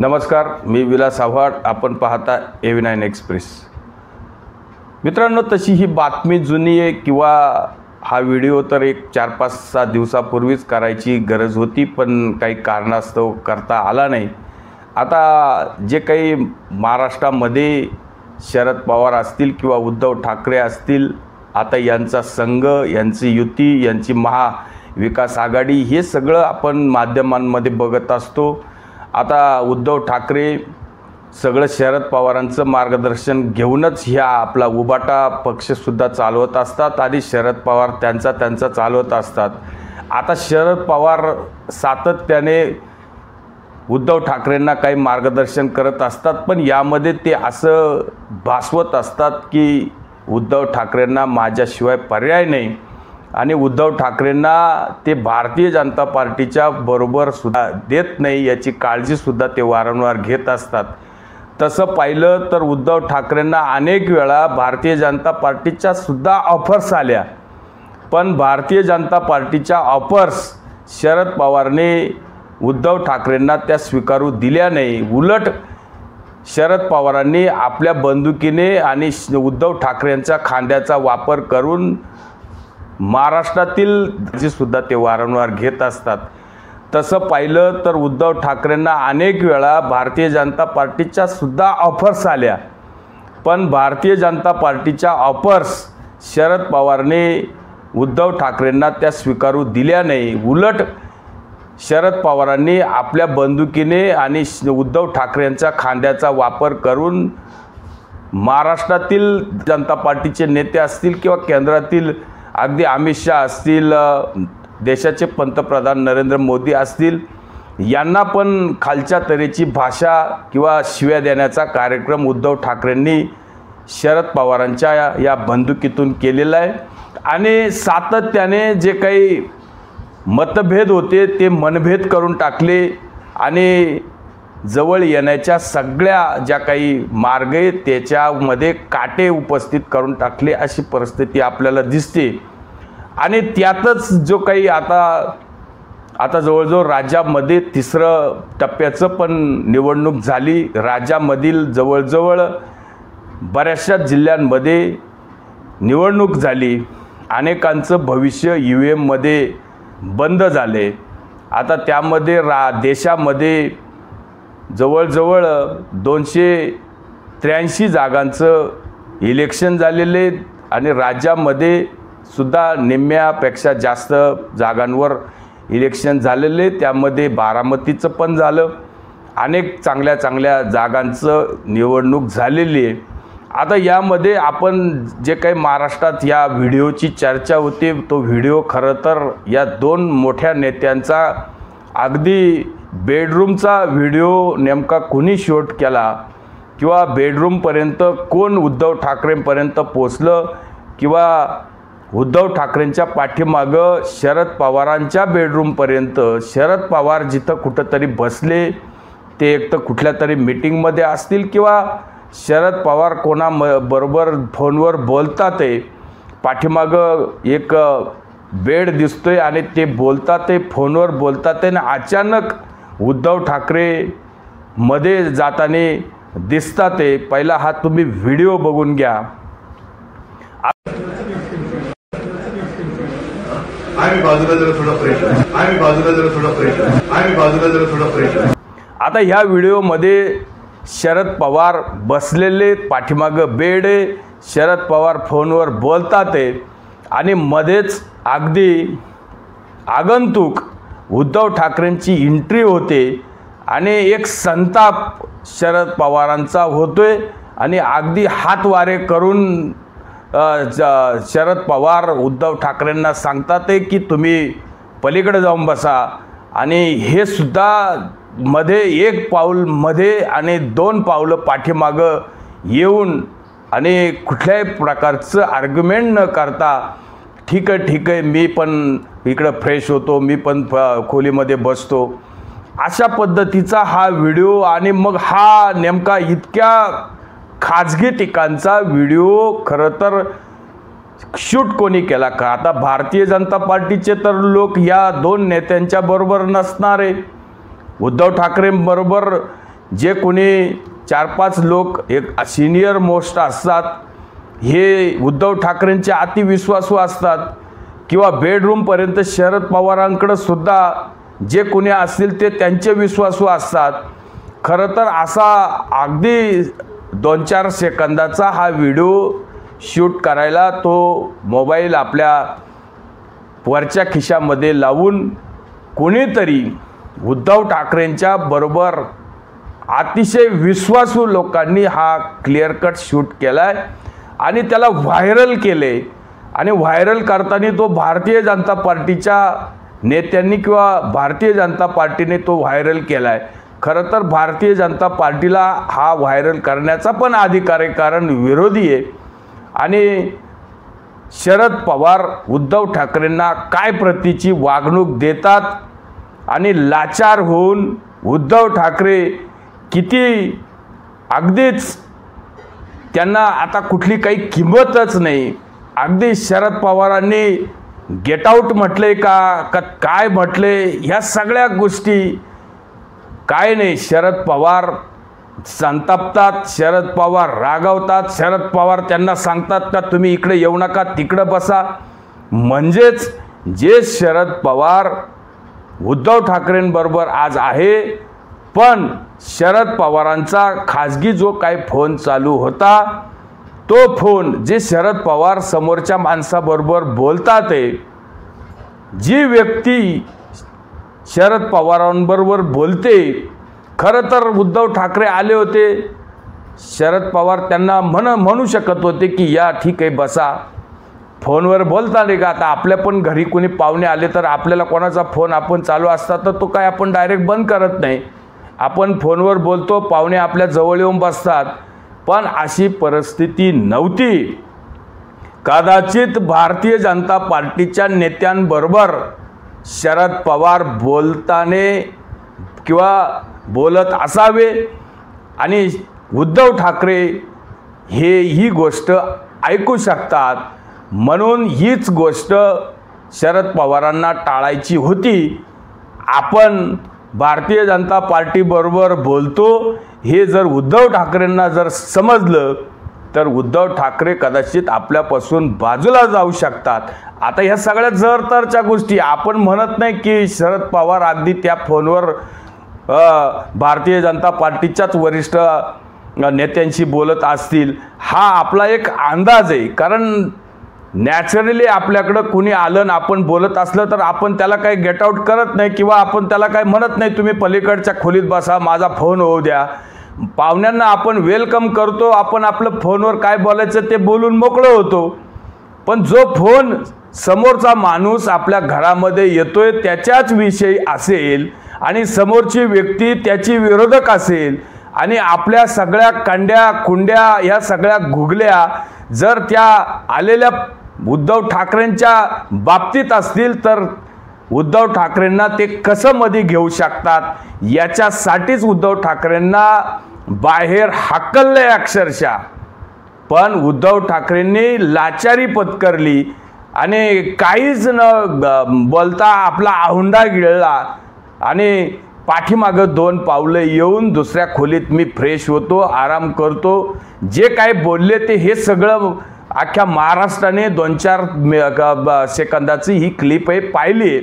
नमस्कार, मी विलास आव्हाड. आपण पाहता AV9 एक्सप्रेस. मित्रांनो, तशी ही बातमी जुनी आहे किंवा हा व्हिडिओ तर एक 4-5-6 दिवसापूर्वीच करायची गरज होती, पण काही कारणास्तव करता आला नाही. आता जे काही महाराष्ट्रामध्ये शरद पवार असतील किंवा उद्धव ठाकरे असतील, आता यांचा संघ, यांची युती, यांची महाविकास आघाडी, हे सगळं आपण माध्यमांमध्ये बघत असतो. आता उद्धव ठाकरे सगळं शरद पवारांचं मार्गदर्शन घेऊनच ह्या आपला उबाटा पक्षसुद्धा चालवत असतात आणि शरद पवार त्यांचा चालवत असतात. आता शरद पवार सातत्याने उद्धव ठाकरेंना काही मार्गदर्शन करत असतात, पण यामध्ये ते असं भासवत असतात की उद्धव ठाकरेंना माझ्याशिवाय पर्याय नाही आणि उद्धव ठाकरेंना ते भारतीय जनता पार्टीच्या बरोबर सुद्धा देत नाही, याची काळजीसुद्धा ते वारंवार घेत असतात. तसं पाहिलं तर उद्धव ठाकरेंना अनेक वेळा भारतीय जनता पार्टीच्या सुद्धा ऑफर्स आल्या, पण भारतीय जनता पार्टीच्या ऑफर्स शरद पवारने उद्धव ठाकरेंना त्या स्वीकारू दिल्या नाही. उलट शरद पवारांनी आपल्या बंदुकीने आणि उद्धव ठाकरेंच्या खांद्याचा वापर करून महाराष्ट्रातील जे सुद्धा ते वारंवार घेत असतात. तसं पाहिलं तर उद्धव ठाकरेंना अनेक वेळा भारतीय जनता पार्टीच्या सुद्धा ऑफर्स आल्या, पण भारतीय जनता पार्टीच्या ऑफर्स शरद पवारने उद्धव ठाकरेंना त्या स्वीकारू दिल्या नाही. उलट शरद पवारांनी आपल्या बंदुकीने आणि उद्धव ठाकरेंच्या खांद्याचा वापर करून महाराष्ट्रातील जनता पार्टीचे नेते असतील किंवा केंद्रातील अगदी अमित शाह असतील, देशाचे पंतप्रधान नरेंद्र मोदी असतील, यांना पण खालच्या तऱ्हेची भाषा किंवा शिव्या देण्याचा कार्यक्रम उद्धव ठाकरेंनी शरद पवारांच्या या बंदुकीतून केलेला आहे. आणि सातत्याने जे काही मतभेद होते ते मनभेद करून टाकले आणि जवळ येण्याच्या सगळ्या ज्या काही मार्ग आहेत त्याच्यामध्ये काटे उपस्थित करून टाकले, अशी परिस्थिती आपल्याला दिसते. आणि त्यातच जो काही आता जवळजवळ राज्यामध्ये 3रं टप्प्याचं पण निवडणूक झाली. राज्यामधील जवळजवळ बऱ्याचशा जिल्ह्यांमध्ये निवडणूक झाली. अनेकांचं भविष्य EVMमध्ये बंद झाले. आता त्यामध्ये देशामध्ये जवळजवळ 283 जागांचं इलेक्शन झालेले आणि राज्यामध्ये सुद्धा निम्म्यापेक्षा जास्त जागांवर इलेक्शन झालेले. त्यामध्ये बारामतीचं पण झालं. अनेक चांगल्या जागांचं निवडणूक झालेली आहे. आता यामध्ये आपण जे काही महाराष्ट्रात या व्हिडिओची चर्चा होती, तो व्हिडिओ खरं तर या 2 मोठ्या नेत्यांचा अगदी बेडरूमचा व्हिडिओ नेमका कोणी शूट केला किंवा बेडरूमपर्यंत कोण उद्धव ठाकरेंपर्यंत पोचलं किंवा उद्धव ठाकरेंच्या पाठीमागं शरद पवारांच्या बेडरूमपर्यंत शरद पवार जिथं कुठंतरी बसले, ते एक तर कुठल्या तरी मीटिंगमध्ये असतील किंवा शरद पवार बरोबर फोनवर बोलतात. ते पाठीमागं एक बेड दिसतोय आणि ते बोलतात, ते फोनवर बोलतात आणि अचानक उद्धव ठाकरे मध्ये जाताना दिसतात. ते पहिला हा तुम्ही व्हिडिओ बघून घ्या. आता ह्या व्हिडिओमध्ये शरद पवार बसलेले, पाठीमागं बेड आहे, शरद पवार फोनवर बोलतात आणि मध्येच अगदी आगंतुक उद्धव ठाकरेंची एंट्री होते आणि एक संताप शरद पवारांचा होतोय आणि अगदी हातवारे करून शरद पवार उद्धव ठाकरेंना सांगतात की तुम्ही पलीकडे जाऊन बसा. आणि हे सुद्धा मध्ये 1 पाऊल मध्ये आणि 2 पावलं पाठीमागं येऊन आणि कुठल्याही प्रकारचं आर्ग्युमेंट न करता ठीक आहे मी पण इकडं फ्रेश होतो, मी पण खोलीमध्ये बसतो, अशा पद्धतीचा हा व्हिडिओ. आणि मग हा नेमका इतक्या खाजगी ठिकाणचा व्हिडिओ खरं तर शूट कोणी केला का? आता भारतीय जनता पार्टीचे तर लोक या 2 नेत्यांच्या बरोबर नसणार आहे. उद्धव ठाकरे बरोबर जे कोणी 4-5 लोक एक सिनियर मोस्ट असतात, हे उद्धव ठाकरेंचे अतिविश्वासू असतात किंवा बेडरूमपर्यंत शरद पवारांकडे सुद्धा जे कोणी असतील ते त्यांचे विश्वासू असतात. खरं तर असा अगदी 2-4 सेकंदाचा हा व्हिडिओ शूट करायला तो मोबाईल आपल्या वरच्या खिशामध्ये लावून कोणीतरी उद्धव ठाकरेंच्या बरोबर अतिशय विश्वासू लोकांनी हा क्लिअर कट शूट केला आहे आणि त्याला व्हायरल केले. आणि व्हायरल करताना तो भारतीय जनता पार्टीच्या नेत्यांनी किंवा भारतीय जनता पार्टीने तो व्हायरल केला आहे. खरं तर भारतीय जनता पार्टीला हा व्हायरल करण्याचा पण अधिकार आहे, कारण विरोधी आहे. आणि शरद पवार उद्धव ठाकरेंना काय प्रतीची वागणूक देतात आणि लाचार होऊन उद्धव ठाकरे किती अगदीच त्यांना आता कुठली काही किंमतच नाही. अगदी शरद पवारांनी गेट आउट म्हटले का काय म्हटले, ह्या सगळ्या गोष्टी काय नाही. शरद पवार संतापतात, शरद पवार रागावतात, शरद पवार त्यांना सांगतात का तुम्ही इकडे येऊ नका, तिकडे बसा. म्हणजेच जे शरद पवार उद्धव ठाकरेंबरोबर आज आहे, पण शरद पवारांचा खाजगी जो काही फोन चालू होता, तो फोन जे शरद पवार समोरच्या माणसाबरोबर बोलतात आहे, जी व्यक्ती शरद पवारांबरोबर बोलते, खरं तर उद्धव ठाकरे आले होते, शरद पवार त्यांना म्हणू शकत होते की या ठीक आहे बसा. फोनवर बोलता नाही का, आता आपल्या पण घरी कोणी पाहुणे आले तर आपल्याला कोणाचा फोन आपण चालू असता तर तो काय आपण डायरेक्ट बंद करत नाही, आपण फोनवर बोलतो, पाहुणे आपल्या जवळ येऊन बसतात. पण अशी परिस्थिती नव्हती. कदाचित भारतीय जनता पार्टीच्या नेत्यांबरोबर शरद पवार बोलताने किंवा बोलत असावे आणि उद्धव ठाकरे ही गोष्ट ऐकू शकतात. म्हणून हीच गोष्ट शरद पवारांना टाळायची होती. आपण भारतीय जनता पार्टीबरोबर बोलतो हे जर उद्धव ठाकरेंना जर समजलं तर उद्धव ठाकरे कदाचित आपल्यापासून बाजूला जाऊ शकतात. आता ह्या सगळ्या जरतरच्या गोष्टी आपण म्हणत नाही की शरद पवार अगदी त्या फोनवर भारतीय जनता पार्टीच्याच वरिष्ठ नेत्यांशी बोलत असतील. हा आपला एक अंदाज आहे, कारण नॅचरली आपल्याकडं कुणी आलं ना आपण बोलत असलं तर आपण त्याला काही गेट आउट करत नाही किंवा आपण त्याला काही म्हणत नाही तुम्ही पलीकडच्या खोलीत बसा, माझा फोन होऊ द्या. पाहुण्यांना आपण वेलकम करतो, आपण आपलं फोनवर काय बोलायचं ते बोलून मोकळं होतो. पण जो फोन समोरचा माणूस आपल्या घरामध्ये येतोय त्याच्याच विषयी असेल आणि समोरची व्यक्ती त्याची विरोधक असेल आणि आपल्या सगळ्या कंड्या कुंड्या ह्या सगळ्या गुगल्या जर त्या आलेल्या उद्धव ठाकरेंच्या बाबतीत असतील तर उद्धव ठाकरेंना ते कसं मध्ये घेऊ शकतात, याच्यासाठीच उद्धव ठाकरेंना बाहेर हाकलले अक्षरशः. पण उद्धव ठाकरेंनी लाचारी पत्करली आणि काहीच न बोलता आपला आहुंडा गिळला आणि पाठीमागं 2 पावलं येऊन दुसऱ्या खोलीत मी फ्रेश होतो, आराम करतो. जे काय बोलले ते हे सगळं अख्ख्या महाराष्ट्राने 2-4 सेकंदाची ही क्लिप आहे पाहिली.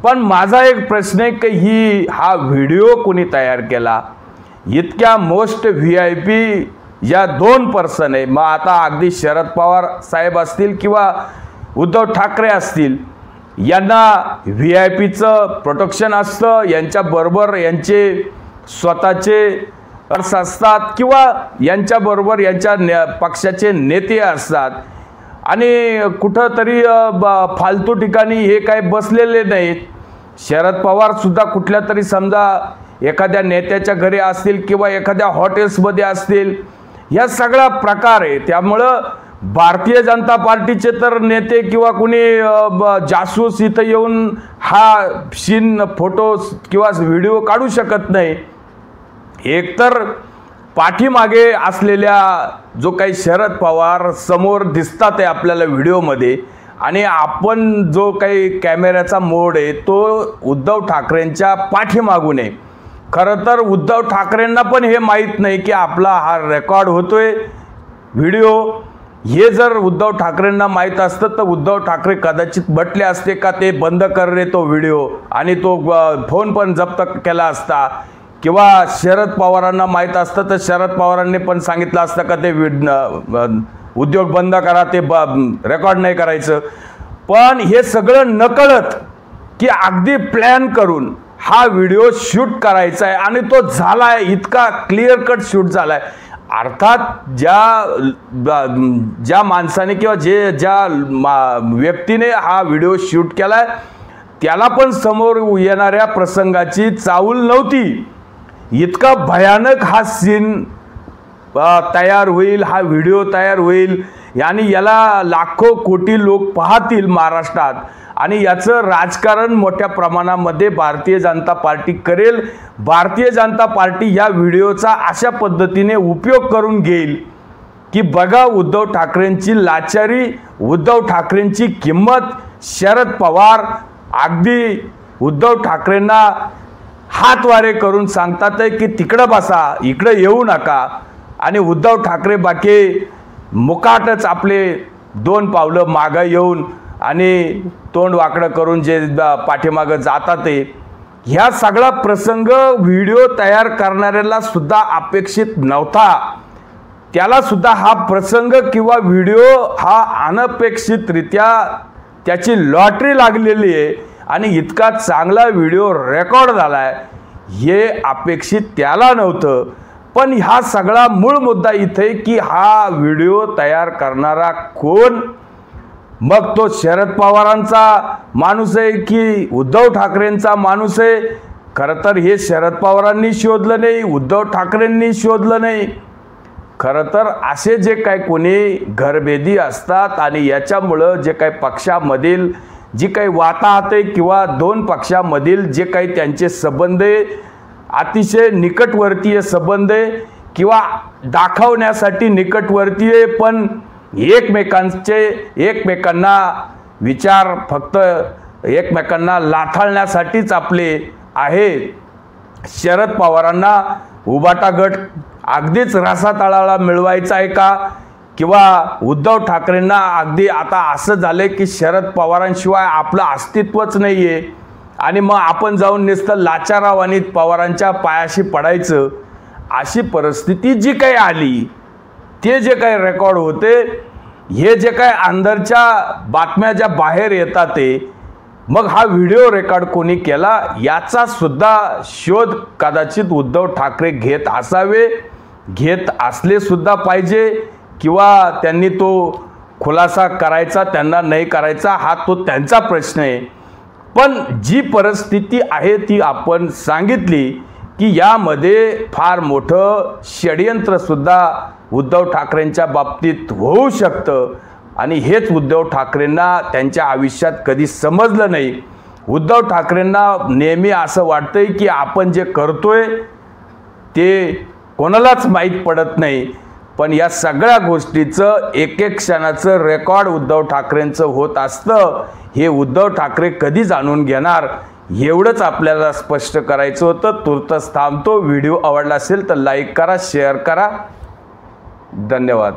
पण माझा एक प्रश्न आहे की हा व्हिडिओ कोणी तयार केला? इतक्या मोस्ट VIP या 2 पर्सन आहे. मग आता अगदी शरद पवार साहेब असतील किंवा उद्धव ठाकरे असतील, यांना VIPचं प्रोटेक्शन असतं, यांच्याबरोबर यांचे स्वतःचे अर्ज असतात किंवा यांच्याबरोबर यांच्या पक्षाचे नेते असतात आणि कुठंतरी फालतू ठिकाणी हे काय बसलेले नाहीत. शरद पवार सुद्धा कुठल्या तरी समजा एखाद्या नेत्याच्या घरी असतील किंवा एखाद्या हॉटेल्समध्ये असतील. ह्या सगळा प्रकार आहे. त्यामुळं भारतीय जनता पार्टीचे तर नेते किंवा कोणी जासूस इथं येऊन हा सीन फोटो किंवा व्हिडिओ काढू शकत नाही. एकतर पाठीमागे असलेल्या जो काही शरद पवार समोर दिसतात आहे आपल्याला व्हिडिओमध्ये आणि आपण जो काही कॅमेऱ्याचा मोड आहे तो उद्धव ठाकरेंच्या पाठीमागून आहे. खरं तर उद्धव ठाकरेंना पण हे माहीत नाही की आपला हा रेकॉर्ड होतोय व्हिडिओ। हे जर उद्धव ठाकरेंना माहीत असतं तर उद्धव ठाकरे कदाचित म्हटले असते का ते बंद कर रे तो व्हिडिओ, आणि तो फोन पण जप्त केला असता, किंवा शरद पवारांना माहीत असतं तर शरद पवारांनी पण सांगितलं असतं का ते उद्योग बंद करा, ते रेकॉर्ड नाही करायचं। पण हे सगळं नकळत की अगदी प्लॅन करून हा व्हिडिओ शूट करायचा आहे, आणि तो झाला आहे, इतका क्लिअर कट शूट झाला आहे। अर्थात ज्या माणसाने किंवा ज्या व्यक्तीने हा व्हिडिओ शूट केला आहे त्याला पण समोर येणाऱ्या प्रसंगाची चाहूल नव्हती। इतका भयानक हा सीन तयार होईल, हा व्हिडिओ तयार होईल, आणि याला लाखो कोटी लोक पाहतील महाराष्ट्रात, आणि याचं राजकारण मोठ्या प्रमाणामध्ये भारतीय जनता पार्टी करेल। भारतीय जनता पार्टी या व्हिडिओचा अशा पद्धतीने उपयोग करून घेईल की बघा उद्धव ठाकरेंची लाचारी, उद्धव ठाकरेंची किंमत। शरद पवार अगदी उद्धव ठाकरेंना हातवारे करून सांगतात की तिकडं बसा, इकडं येऊ नका, आणि उद्धव ठाकरे बाकी मुकाटच आपले 2 पावलं मागं येऊन आणि तोंड वाकडं करून जे पाठीमागं जातात ते। ह्या सगळा प्रसंग व्हिडिओ तयार करणाऱ्याला सुद्धा अपेक्षित नव्हता। त्याला सुद्धा हा प्रसंग किंवा व्हिडिओ हा अनपेक्षितरित्या त्याची लॉटरी लागलेली आहे, आणि इतका चांगला व्हिडिओ रेकॉर्ड झाला आहे हे अपेक्षित त्याला नव्हतं। पण हा सगळा मूळ मुद्दा इथे की हा व्हिडिओ तयार करणारा कोण, मग तो शरद पवारांचा माणूस आहे की उद्धव ठाकरेंचा माणूस आहे। खरं तर हे शरद पवारांनी शोधलं नाही, उद्धव ठाकरेंनी शोधलं नाही। खरं तर असे जे काही कोणी घरभेदी असतात आणि याच्यामुळं जे काही पक्षामधील जी काही वाताहत आहे किंवा 2 पक्षामधील जे काही त्यांचे संबंध आहे, अतिशय निकटवर्तीय संबंध आहे किंवा दाखवण्यासाठी निकटवर्तीय, पण एकमेकांना विचार फक्त एकमेकांना लाथाळण्यासाठीच आपले आहेत। शरद पवारांना उबाटा गट अगदीच रसातळाला मिळवायचा आहे का, किंवा उद्धव ठाकरेंना अगदी आता असं झालंय की शरद पवारांशिवाय आपलं अस्तित्वच नाही आहे, आणि मग आपण जाऊन नुसतं लाचाराव आणि पवारांच्या पायाशी पडायचं, अशी परिस्थिती जी काही आली, ते जे काही रेकॉर्ड होते, हे जे काही अंदरच्या बातम्या ज्या बाहेर येतात ते, मग हा व्हिडिओ रेकॉर्ड कोणी केला याचा सुद्धा शोध कदाचित उद्धव ठाकरे घेत असावे, घेत असले सुद्धा पाहिजे, किंवा त्यांनी तो खुलासा करायचा त्यांना नाही करायचा हा तो त्यांचा प्रश्न आहे। पण जी परिस्थिती आहे ती आपण सांगितली की यामध्ये फार मोठं षडयंत्र सुद्धा उद्धव ठाकरेंच्या बाबतीत होऊ शकतं, आणि हेच उद्धव ठाकरेंना त्यांच्या आयुष्यात कधी समजलं नाही। उद्धव ठाकरेंना नेहमी असं वाटतंय की आपण जे करतोय ते कोणालाच माहीत पडत नाही, पण या सगळ्या गोष्टीचं एक क्षणाचं रेकॉर्ड उद्धव ठाकरेंचं होत असतं। हे उद्धव ठाकरे कधी जाणून घेणार एवढंच आपल्याला स्पष्ट करायचं होतं। तुर्तच थांबतो। व्हिडिओ आवडला असेल तर लाईक करा, शेअर करा। धन्यवाद।